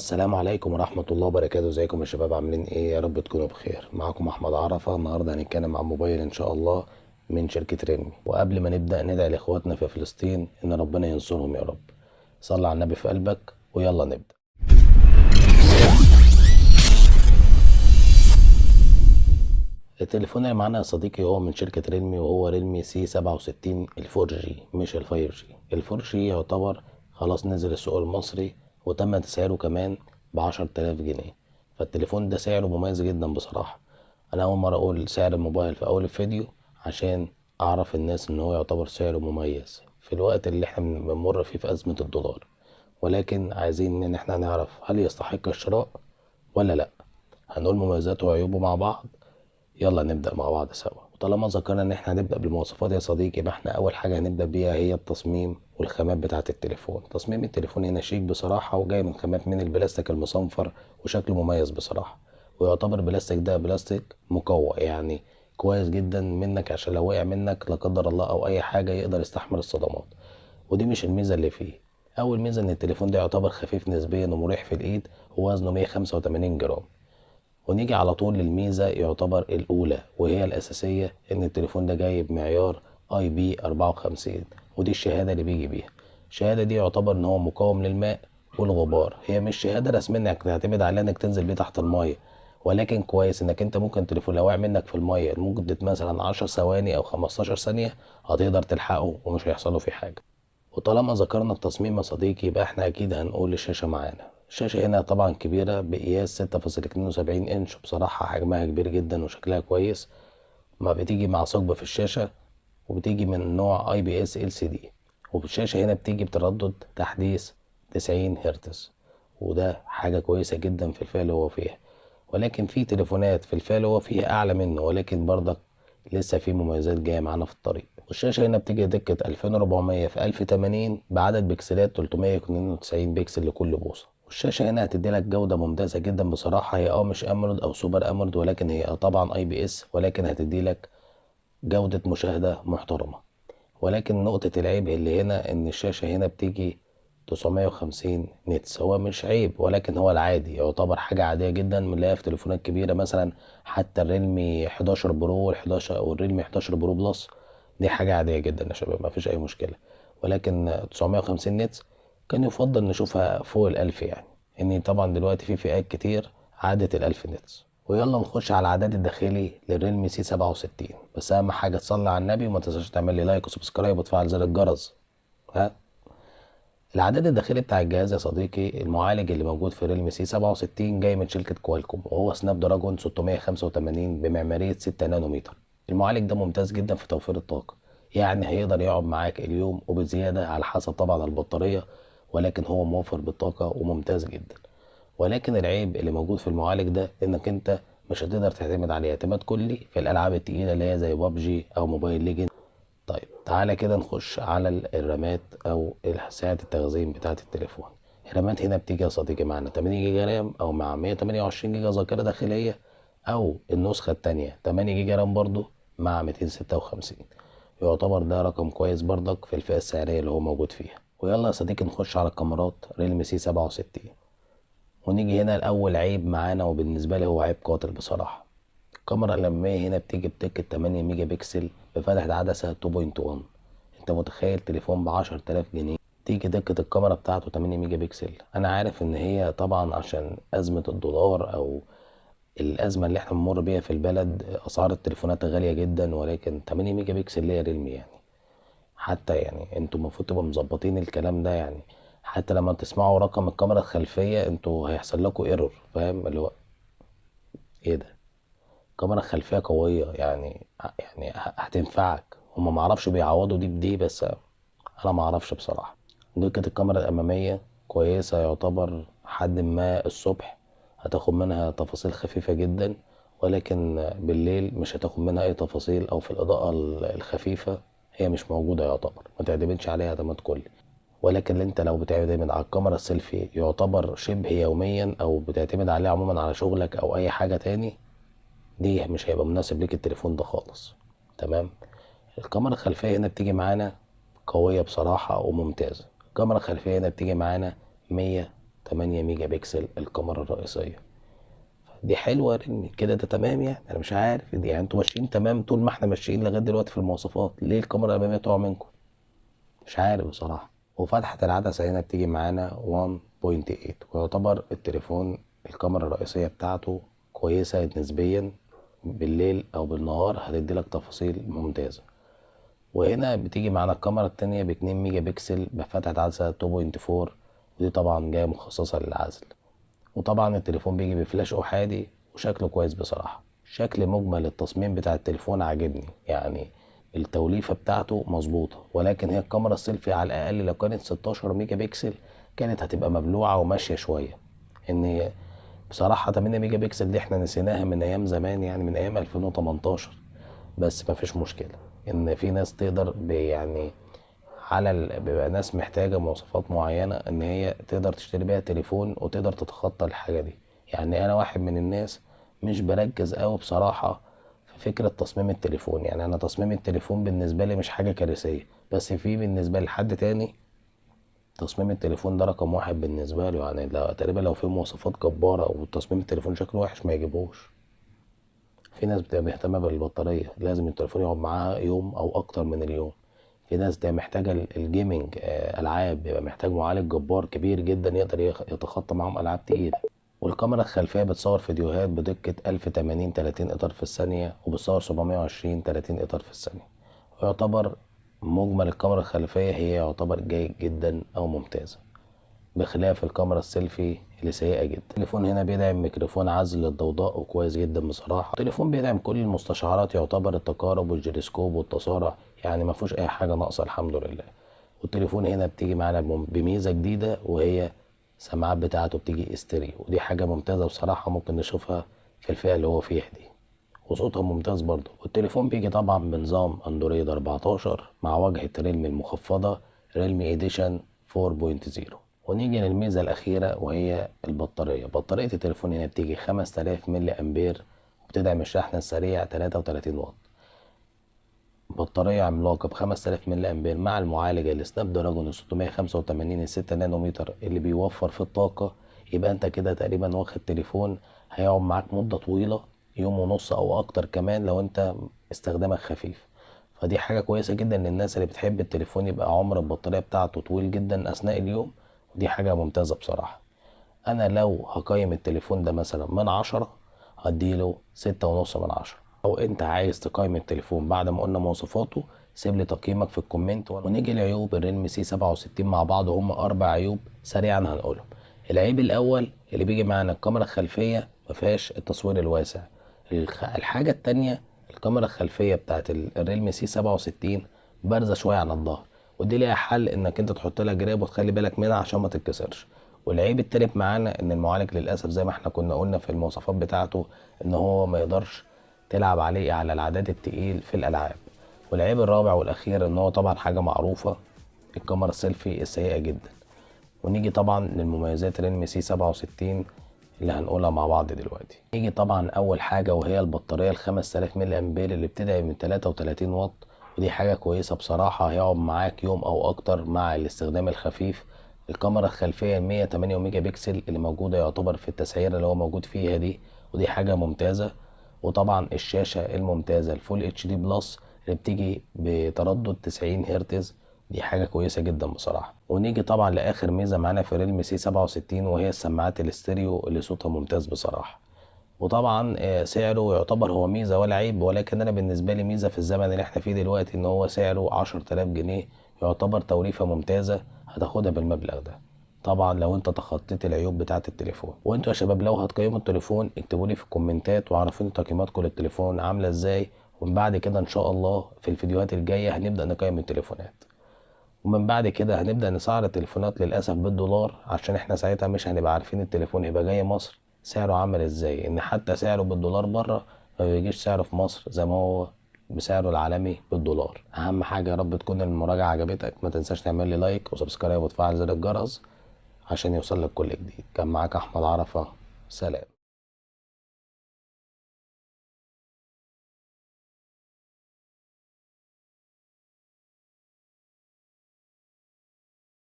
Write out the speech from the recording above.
السلام عليكم ورحمة الله وبركاته. ازيكم يا شباب؟ عاملين ايه؟ يا رب تكونوا بخير. معاكم احمد عرفة. النهاردة هنتكلم عن موبايل ان شاء الله من شركة ريلمي. وقبل ما نبدأ ندعي لاخواتنا في فلسطين ان ربنا ينصرهم يا رب. صلى على النبي في قلبك ويلا نبدأ. التليفون اللي معانا يا صديقي هو من شركة ريلمي، وهو ريلمي سي 67 الفور جي مش الفايف جي. الفور جي يعتبر خلاص نزل السوق المصري، وتم تسعيره كمان ب10 تلاف جنيه. فالتليفون ده سعره مميز جدا بصراحة. انا اول مرة اقول سعر الموبايل في اول الفيديو عشان اعرف الناس ان هو يعتبر سعره مميز في الوقت اللي احنا بنمر فيه في ازمة الدولار. ولكن عايزين ان احنا نعرف هل يستحق الشراء ولا لا. هنقول مميزاته وعيوبه مع بعض. يلا نبدأ مع بعض سوا. وطالما ذكرنا ان احنا هنبدأ بالمواصفات يا صديقي، يبقى احنا اول حاجة هنبدأ بيها هي التصميم والخامات بتاعة التليفون. تصميم التليفون هنا شيك بصراحة، وجاي من خامات من البلاستيك المصنفر، وشكله مميز بصراحة. ويعتبر البلاستيك ده بلاستيك مقوى، يعني كويس جدا منك عشان لو وقع منك لا قدر الله او اي حاجة يقدر يستحمل الصدمات. ودي مش الميزة اللي فيه. اول ميزة ان التليفون ده يعتبر خفيف نسبيا ومريح في الايد، ووزنه 185 جرام. ونيجي على طول للميزة يعتبر الأولى وهي الأساسية، إن التليفون ده جاي بمعيار IP54، ودي الشهادة اللي بيجي بيها. الشهادة دي يعتبر إن هو مقاوم للماء والغبار. هي مش شهادة رسمية إنك تعتمد عليها إنك تنزل بيه تحت المية، ولكن كويس إنك أنت ممكن تليفون لو وقع منك في المية لمدة مثلا 10 ثواني أو 15 ثانية هتقدر تلحقه ومش هيحصله فيه حاجة. وطالما ذكرنا التصميم يا صديقي، يبقى احنا اكيد هنقول الشاشة معانا. الشاشة هنا طبعا كبيرة بقياس 6.72 انش، بصراحة حجمها كبير جدا وشكلها كويس. ما بتيجي مع ثقب في الشاشة، وبتيجي من نوع IPS LCD. والشاشة هنا بتيجي بتردد تحديث 90 هرتز، وده حاجة كويسة جدا في الفئة اللي هو فيها. ولكن في تليفونات في الفئة اللي هو فيها أعلى منه، ولكن برضك لسه في مميزات جاية معانا في الطريق. والشاشة هنا بتيجي دقة 2400 في 1080 بعدد بكسلات 392 بكسل لكل بوصة. والشاشة هنا هتدي لك جودة ممتازة جدا بصراحة. هي مش أمولود أو سوبر أمولود، ولكن هي طبعا IPS، ولكن هتدي لك جودة مشاهدة محترمة. ولكن نقطة العيب اللي هنا ان الشاشة هنا بتيجي 950 نتس. هو مش عيب، ولكن هو العادي، يعتبر حاجة عادية جدا بنلاقيها في تليفونات كبيرة، مثلا حتى الريلمي 11 برو والريلمي 11 برو بلس. دي حاجة عادية جدا يا شباب، مفيش أي مشكلة. ولكن 950 نتس كان يفضل نشوفها فوق الألف، يعني إن طبعا دلوقتي في فئات كتير عدت الألف نتس. ويلا نخش على العداد الداخلي للريلمي سي 67. بس اهم حاجه تصلي على النبي وما تنساش تعمل لي لايك وسبسكرايب وتفعل زر الجرس. ها. العداد الداخلي بتاع الجهاز يا صديقي، المعالج اللي موجود في ريلمي سي 67 جاي من شركه كوالكوم، وهو سناب دراجون 685 بمعماريه 6 نانومتر. المعالج ده ممتاز جدا في توفير الطاقه، يعني هيقدر يقعد معاك اليوم وبزياده على حسب طبعا البطاريه. ولكن هو موفر بالطاقه وممتاز جدا. ولكن العيب اللي موجود في المعالج ده انك انت مش هتقدر تعتمد عليه اعتماد كلي في الالعاب التقيله اللي هي زي بابجي او موبايل ليجند. طيب تعالى كده نخش على الرامات او سعه التخزين بتاعه التليفون. الرامات هنا بتيجي يا صديقي معانا 8 جيجا رام او مع 128 جيجا ذاكره داخليه، او النسخه التانية 8 جيجا رام برضو مع 256. يعتبر ده رقم كويس برضك في الفئه السعريه اللي هو موجود فيها. ويلا يا صديقي نخش على الكاميرات ريلمي سي 67. ونيجي هنا لأول عيب معانا، وبالنسبة لي هو عيب قاتل بصراحة. الكاميرا الأمامية هنا بتيجي بدقة 8 ميجا بكسل بفتحة عدسة 2.1. انت متخيل تليفون ب10 تلاف جنيه تيجي دقة الكاميرا بتاعته 8 ميجا بكسل؟ أنا عارف إن هي طبعا عشان أزمة الدولار أو الأزمة اللي احنا بنمر بيها في البلد، أسعار التليفونات غالية جدا، ولكن 8 ميجا بكسل ليه يا ريلمي يعني؟ حتى يعني انتوا المفروض تبقوا مظبطين الكلام ده يعني. حتى لما تسمعوا رقم الكاميرا الخلفية انتوا هيحصل لكم ايرور، فاهم اللي هو ايه ده؟ كاميرا خلفية قوية يعني هتنفعك. هما معرفش بيعوضوا دي بدي، بس انا معرفش بصراحة. دقة الكاميرا الامامية كويسة، يعتبر حد ما الصبح هتاخد منها تفاصيل خفيفة جدا، ولكن بالليل مش هتاخد منها اي تفاصيل، او في الاضاءة الخفيفة هي مش موجودة، يعتبر ما تعتمدش عليها اعتماد كلي. ولكن انت لو بتعتمد على الكاميرا السيلفي يعتبر شبه يوميا، او بتعتمد عليها عموما على شغلك او اي حاجة تاني، دي مش هيبقى مناسب ليك التليفون ده خالص. تمام. الكاميرا الخلفية هنا بتيجي معانا قوية بصراحة وممتازة. الكاميرا الخلفية هنا بتيجي معانا 108 8 ميجا بكسل الكاميرا الرئيسية. دي حلوة ريلمي كده، ده تمام يعني. انا مش عارف دي يعني انتوا ماشيين تمام طول ما احنا ماشيين لغاية دلوقتي في المواصفات، ليه الكاميرا الأمامية تقع منكم؟ مش عارف بصراحة. وفتحة العدسة هنا بتيجي معانا 1.8، ويعتبر التليفون الكاميرا الرئيسية بتاعته كويسة نسبيا، بالليل او بالنهار هتديلك تفاصيل ممتازة. وهنا بتيجي معانا الكاميرا التانية ب2 ميجا بكسل بفتحة عدسة 2.4، ودي طبعا جاية مخصصة للعزل. وطبعا التليفون بيجي بفلاش احادي وشكله كويس بصراحة. شكل مجمل التصميم بتاع التليفون عاجبني يعني، التوليفة بتاعته مظبوطة، ولكن هي الكاميرا السيلفي على الاقل لو كانت 16 ميجا بكسل كانت هتبقى مبلوعة وماشية شوية. ان بصراحة 8 ميجا بكسل دي احنا نسيناها من ايام زمان يعني، من ايام 2018. بس مفيش مشكلة ان في ناس تقدر يعني بيبقى ناس محتاجة مواصفات معينة ان هي تقدر تشتري بيها تليفون وتقدر تتخطى الحاجة دي. يعني انا واحد من الناس مش بركز اوي بصراحة في فكرة تصميم التليفون. يعني انا تصميم التليفون بالنسبة لي مش حاجة كارثية، بس في بالنسبة لحد تاني تصميم التليفون ده رقم واحد بالنسبة له. يعني تقريبا لو في مواصفات جبارة وتصميم التليفون شكله وحش ما يجيبوش. في ناس بتبقى مهتمة بالبطارية، لازم التليفون يقعد معاها يوم او اكتر من اليوم. في ناس بتبقى محتاجة الجيمنج، العاب بيبقى محتاج معالج جبار كبير جدا يقدر يتخطى معاهم العاب تقيلة. والكاميرا الخلفية بتصور فيديوهات بدقة 1080 30 اطار في الثانية، وبتصور 720 30 اطار في الثانية. ويعتبر مجمل الكاميرا الخلفية هي يعتبر جيد جدا او ممتازة، بخلاف الكاميرا السيلفي اللي سيئة جدا. التليفون هنا بيدعم ميكروفون عزل للضوضاء وكويس جدا بصراحة. التليفون بيدعم كل المستشعرات، يعتبر التقارب والجيروسكوب والتسارع، يعني ما فيهوش اي حاجة ناقصة الحمد لله. والتليفون هنا بتيجي معانا بميزة جديدة، وهي السماعات بتاعته بتيجي استيريو، ودي حاجة ممتازة بصراحة ممكن نشوفها في الفئة اللي هو فيها دي، وصوتها ممتاز برضه. والتليفون بيجي طبعا بنظام اندرويد 14 مع واجهة ريلمي المخفضة ريلمي ايديشن 4.0. ونيجي للميزة الأخيرة وهي البطارية. بطارية التليفون هنا بتيجي 5000 ملي أمبير، وبتدعم الشحن السريع 33 واط. بطارية عملاقة ب 5000 ملي أمبير مع المعالج السناب دراجون 685 6 نانومتر اللي بيوفر في الطاقة. يبقى أنت كده تقريبا واخد تليفون هيقعد معاك مدة طويلة، يوم ونص أو أكتر كمان لو أنت استخدامك خفيف. فدي حاجة كويسة جدا للناس اللي بتحب التليفون يبقى عمر البطارية بتاعته طويل جدا أثناء اليوم، ودي حاجة ممتازة بصراحة. انا لو هقيم التليفون ده مثلا من 10 هديله 6.5 من 10. لو انت عايز تقيم التليفون بعد ما قلنا مواصفاته سيب لي تقييمك في الكومنت. ونيجي لعيوب الريلمي سي 67 مع بعض، هم 4 عيوب سريعا هنقولهم. العيب الاول اللي بيجي معانا الكاميرا الخلفية مفيهاش التصوير الواسع. الحاجة التانية الكاميرا الخلفية بتاعت الريلمي سي 67 بارزة شوية عن الظهر، ودي ليها حل انك انت تحط لها جراب وتخلي بالك منها عشان ما تتكسرش. والعيب التالت معانا ان المعالج للاسف زي ما احنا كنا قلنا في المواصفات بتاعته ان هو ما يقدرش تلعب عليه على العداد التقيل في الالعاب. والعيب الرابع والاخير ان هو طبعا حاجه معروفه، الكاميرا السيلفي السيئه جدا. ونيجي طبعا للمميزات ريلمي سي 67 اللي هنقولها مع بعض دلوقتي. نيجي طبعا اول حاجه وهي البطاريه ال 5000 ملي امبير اللي بتدعم من 33 واط، ودي حاجه كويسه بصراحه هيقعد معاك يوم او اكتر مع الاستخدام الخفيف. الكاميرا الخلفيه 108 ميجا بكسل اللي موجوده يعتبر في التسعيره اللي هو موجود فيها دي، ودي حاجه ممتازه. وطبعا الشاشه الممتازه الفول اتش دي بلس اللي بتيجي بتردد 90 هرتز، دي حاجة كويسة جدا بصراحة. ونيجي طبعا لآخر ميزة معانا في ريلمي سي 67 وهي السماعات الاستيريو اللي صوتها ممتاز بصراحة. وطبعا سعره يعتبر هو ميزة ولا عيب، ولكن أنا بالنسبة لي ميزة في الزمن اللي احنا فيه دلوقتي إن هو سعره 10,000 جنيه، يعتبر توليفة ممتازة هتاخدها بالمبلغ ده. طبعا لو انت تخطيت العيوب بتاعة التليفون. وانتوا يا شباب لو هتقيموا التليفون اكتبوا لي في الكومنتات وعرفوني تقييماتكم للتليفون عاملة ازاي، ومن بعد كده ان شاء الله في الفيديوهات الجاية هنبدأ نقيم التليفونات. ومن بعد كده هنبدأ نسعر التليفونات للأسف بالدولار، عشان احنا ساعتها مش هنبقى عارفين التليفون هيبقى جاي مصر سعره عامل ازاي، ان حتى سعره بالدولار بره ما بيجيش سعره في مصر زي ما هو بسعره العالمي بالدولار. اهم حاجة يا رب تكون المراجعة عجبتك، ما تنساش تعمل لي لايك وسبسكرايب وتفعل زر الجرس عشان يوصل لك كل جديد. كان معاك احمد عرفة، سلام.